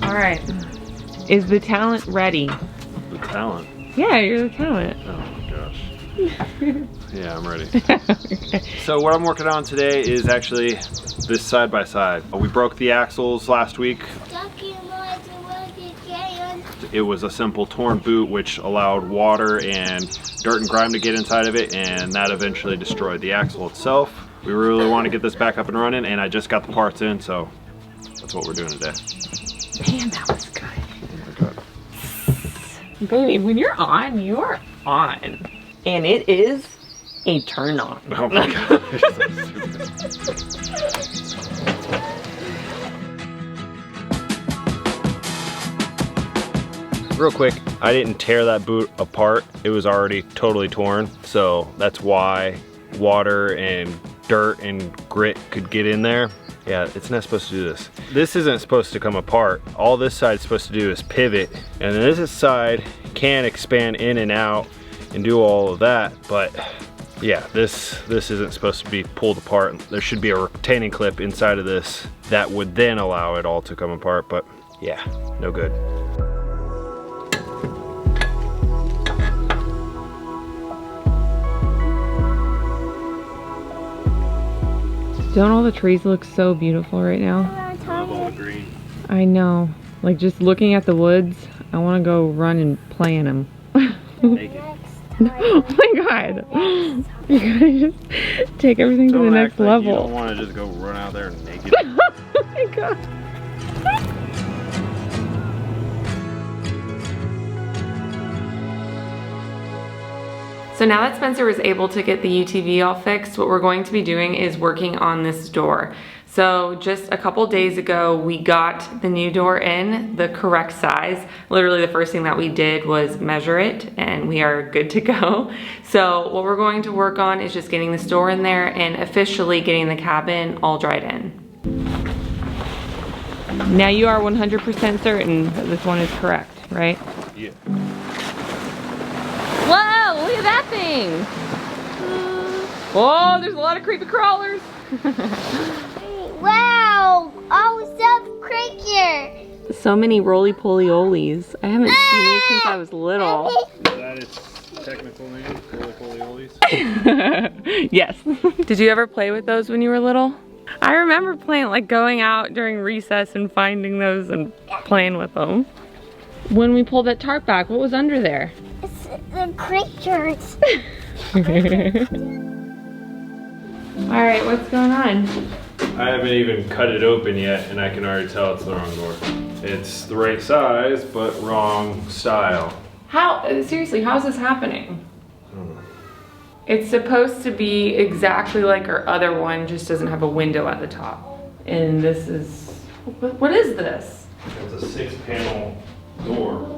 All right. Is the talent ready? The talent? Yeah, you're the talent. Oh my gosh. Yeah, I'm ready. Okay. So what I'm working on today is actually this side by side. We broke the axles last week. It was a simple torn boot which allowed water and dirt and grime to get inside of it, and that eventually destroyed the axle itself. We really want to get this back up and running, and I just got the parts in, so that's what we're doing today. Man, that was good. Oh my God. Baby, when you're on, you're on. And it is a turn on. Oh my God. Real quick, I didn't tear that boot apart. It was already totally torn. So that's why water and dirt and grit could get in there. Yeah, it's not supposed to do this. This isn't supposed to come apart. All this side's supposed to do is pivot. And then this side can expand in and out and do all of that. But yeah, this isn't supposed to be pulled apart. There should be a retaining clip inside of this that would then allow it all to come apart. But yeah, no good. Don't all the trees look so beautiful right now? Love all the green. I know. Like just looking at the woods, I want to go run and play in them. Naked. Oh my God. You gotta just take everything to the next level. You don't want to just go run out there naked. Oh my God. So now that Spencer was able to get the UTV all fixed, what we're going to be doing is working on this door. So just a couple days ago, we got the new door in the correct size. Literally the first thing that we did was measure it and we are good to go. So what we're going to work on is just getting this door in there and officially getting the cabin all dried in. Now you are 100% certain that this one is correct, right? Yeah. Whoa, look at that thing. Oh, there's a lot of creepy crawlers. Wow, so creakier. So many roly-poly-olies. I haven't seen these since I was little. Is that its technical name? Roly-poly-olies? Yes. Did you ever play with those when you were little? I remember playing, like going out during recess and finding those and playing with them. When we pulled that tarp back, what was under there? It's the creatures. All right, what's going on? I haven't even cut it open yet, and I can already tell it's the wrong door. It's the right size, but wrong style. How, seriously, how's this happening? It's supposed to be exactly like our other one, just doesn't have a window at the top. And this is, what is this? It's a 6-panel door.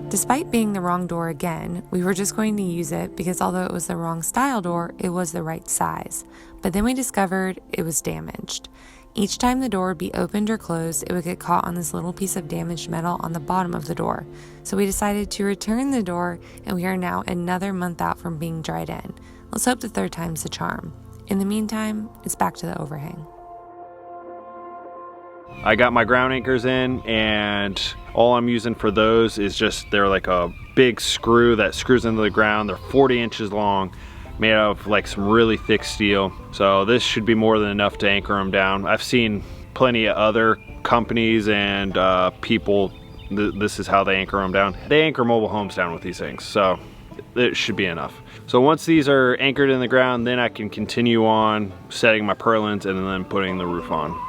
Despite being the wrong door again, we were just going to use it because although it was the wrong style door, it was the right size. But then we discovered it was damaged. Each time the door would be opened or closed, it would get caught on this little piece of damaged metal on the bottom of the door. So we decided to return the door, and we are now another month out from being dried in. Let's hope the third time's the charm. In the meantime, it's back to the overhang. I got my ground anchors in, and all I'm using for those is just, they're like a big screw that screws into the ground. They're 40 inches long, made out of like some really thick steel. So this should be more than enough to anchor them down. I've seen plenty of other companies and people, this is how they anchor them down. They anchor mobile homes down with these things, so it should be enough. So once these are anchored in the ground, then I can continue on setting my purlins and then putting the roof on.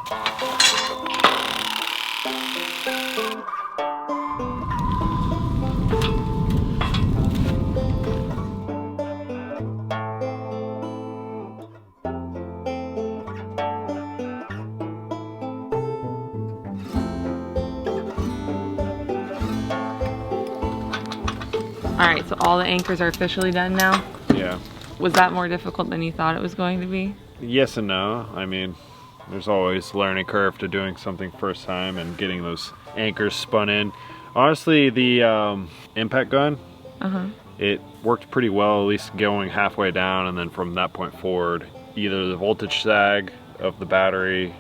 All right, so all the anchors are officially done now? Yeah. Was that more difficult than you thought it was going to be? Yes and no. I mean, there's always a learning curve to doing something first time and getting those anchors spun in. Honestly, the impact gun, it worked pretty well, at least going halfway down, and then from that point forward, either the voltage sag of the battery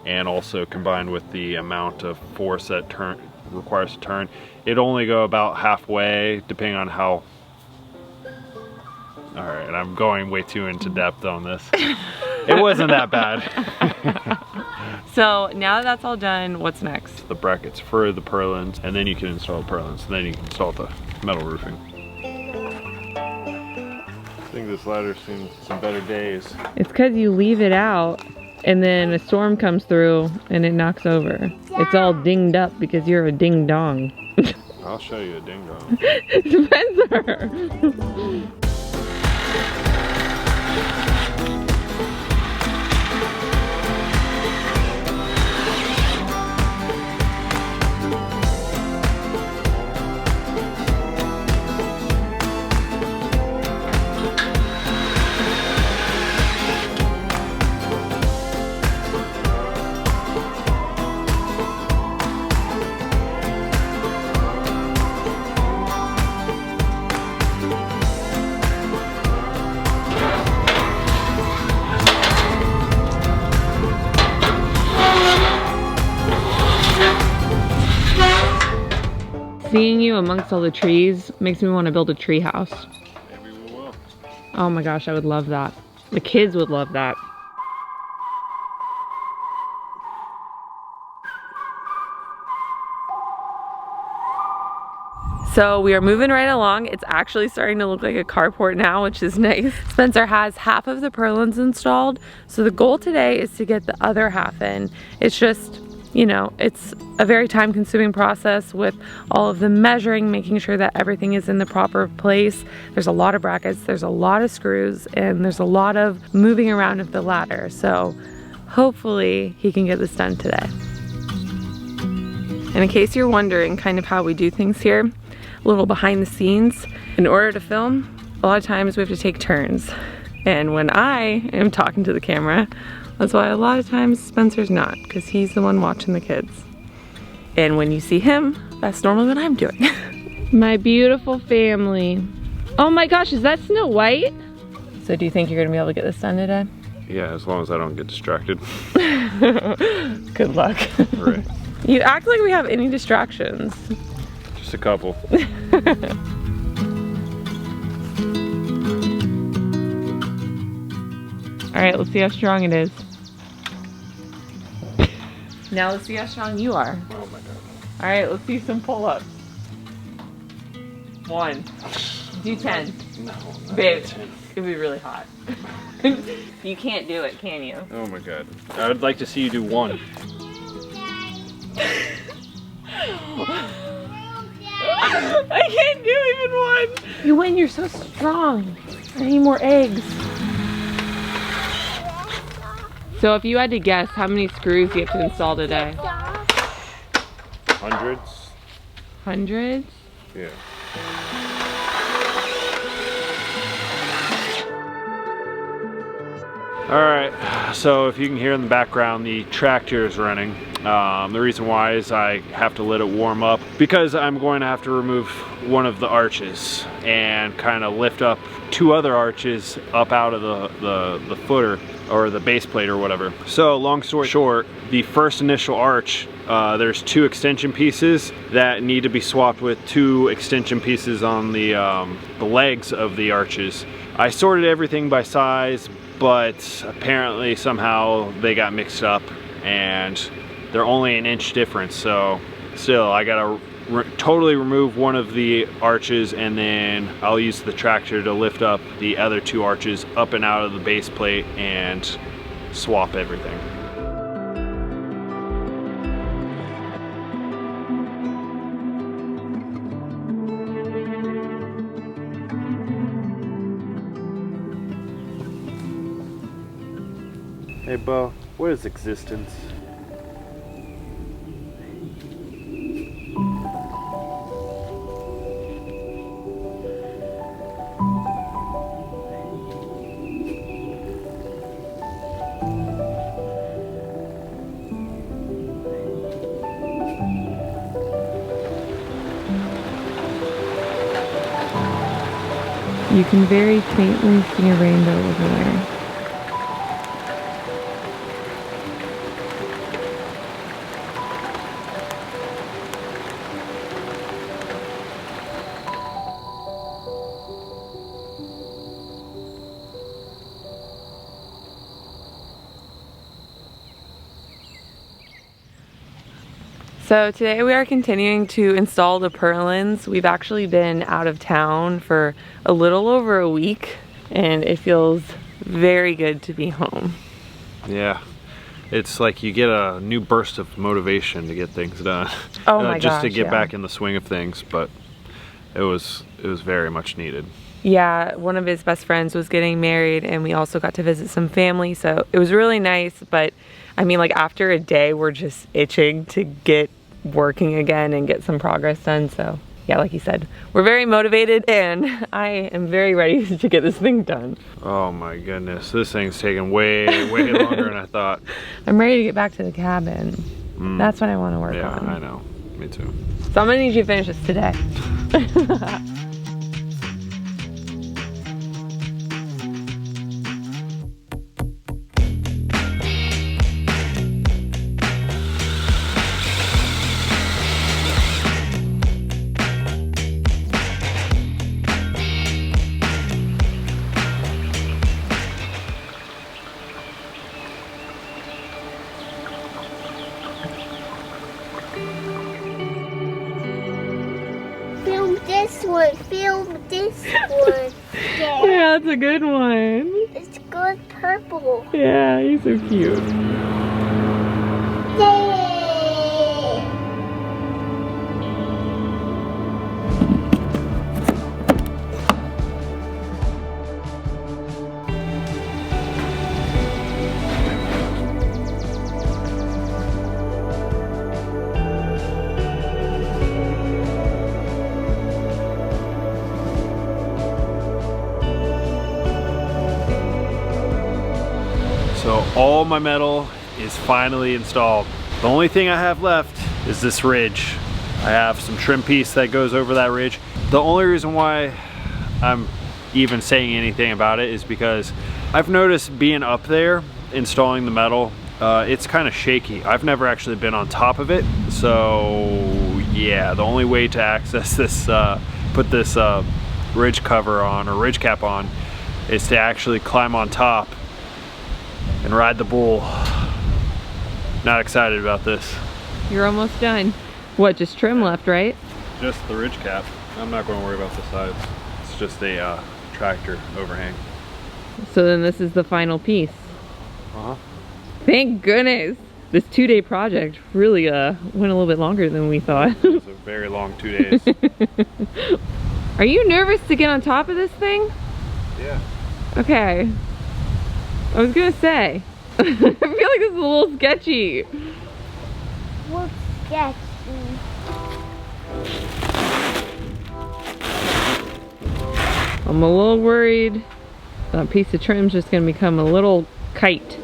and also combined with the amount of force that requires to turn, it'd only go about halfway, depending on how. All right, I'm going way too into depth on this. It wasn't that bad. So now that that's all done, what's next? The brackets for the purlins, and then you can install the purlins, and then you can install the metal roofing. I think this ladder's seen some better days. It's because you leave it out and then a storm comes through and it knocks over. It's all dinged up because you're a ding dong. I'll show you a ding dong. Spencer! Seeing you amongst all the trees makes me want to build a tree house. Maybe we will. Oh my gosh, I would love that. The kids would love that. So we are moving right along. It's actually starting to look like a carport now, which is nice. Spencer has half of the purlins installed. So the goal today is to get the other half in. It's just, you know, it's a very time-consuming process with all of the measuring, making sure that everything is in the proper place. There's a lot of brackets, there's a lot of screws, and there's a lot of moving around of the ladder. So hopefully he can get this done today. And in case you're wondering kind of how we do things here, a little behind the scenes. In order to film, a lot of times we have to take turns. And when I am talking to the camera, that's why a lot of times Spencer's not, because he's the one watching the kids. And when you see him, that's normally what I'm doing. My beautiful family. Oh my gosh, is that Snow White? So do you think you're gonna be able to get this done today? Yeah, as long as I don't get distracted. Good luck. Right. You act like we have any distractions. Just a couple. All right, let's see how strong it is. Now let's see how strong you are. Oh my god. All right, let's see some pull-ups. 1. Do 10. No, Babe, 10. it'd be really hot. You can't do it, can you? Oh my god. I would like to see you do 1. I can't do even 1. You win, you're so strong. I need more eggs. So if you had to guess, how many screws do you have to install today? Hundreds? Hundreds? Yeah. Alright, so if you can hear in the background, the tractor is running. The reason why is I have to let it warm up because I'm going to have to remove one of the arches and kind of lift up 2 other arches up out of the footer or the base plate or whatever. So long story short, the first initial arch, there's 2 extension pieces that need to be swapped with 2 extension pieces on the legs of the arches. I sorted everything by size, but apparently somehow they got mixed up and they're only an inch difference. So still, I gotta totally remove one of the arches and then I'll use the tractor to lift up the other 2 arches up and out of the base plate and swap everything. Hey Bo, what is existence? You can very faintly see a rainbow over there. So today we are continuing to install the purlins. We've actually been out of town for a little over a week and it feels very good to be home. Yeah, it's like you get a new burst of motivation to get things done. Oh my just to gosh, get yeah. back in the swing of things, but it was very much needed. Yeah, one of his best friends was getting married and we also got to visit some family, so it was really nice. But I mean, like after a day we're just itching to get working again and get some progress done. So yeah, like you said, we're very motivated and I am very ready to get this thing done. Oh my goodness, this thing's taking way longer than I thought. I'm ready to get back to the cabin. That's what I want to work on. Yeah, I know, me too. So I'm gonna need you to finish this today. Film this one. Yeah. Yeah, that's a good one. It's good purple. Yeah, he's so cute. Yay! So all my metal is finally installed. The only thing I have left is this ridge. I have some trim piece that goes over that ridge. The only reason why I'm even saying anything about it is because I've noticed being up there installing the metal, it's kind of shaky. I've never actually been on top of it, so yeah, the only way to access this, put this ridge cover on or ridge cap on, is to actually climb on top and ride the bull. Not excited about this. You're almost done. What, just trim left, right? Just the ridge cap. I'm not going to worry about the sides. It's just a tractor overhang. So then this is the final piece. Uh-huh. Thank goodness. This 2-day project really went a little bit longer than we thought. It was a very long 2 days. Are you nervous to get on top of this thing? Yeah. Okay. I was gonna say. I feel like this is a little sketchy. What's sketchy? I'm a little worried that piece of trim's just gonna become a little kite.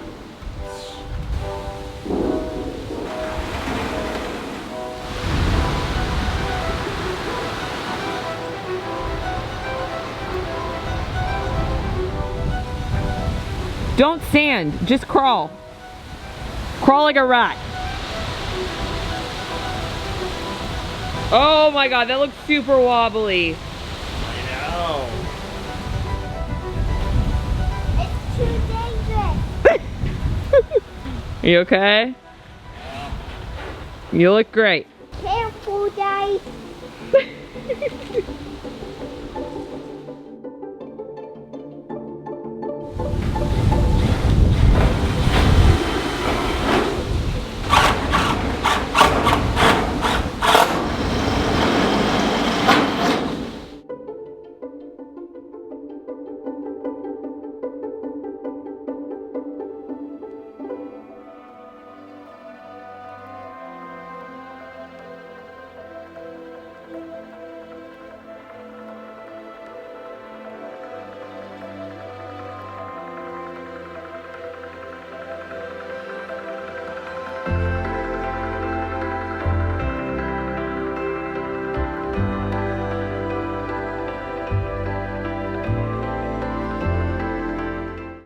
Don't stand, just crawl. Crawl like a rat. Oh my god, that looks super wobbly. I know. It's too dangerous. Are you okay? You look great. Careful, guys.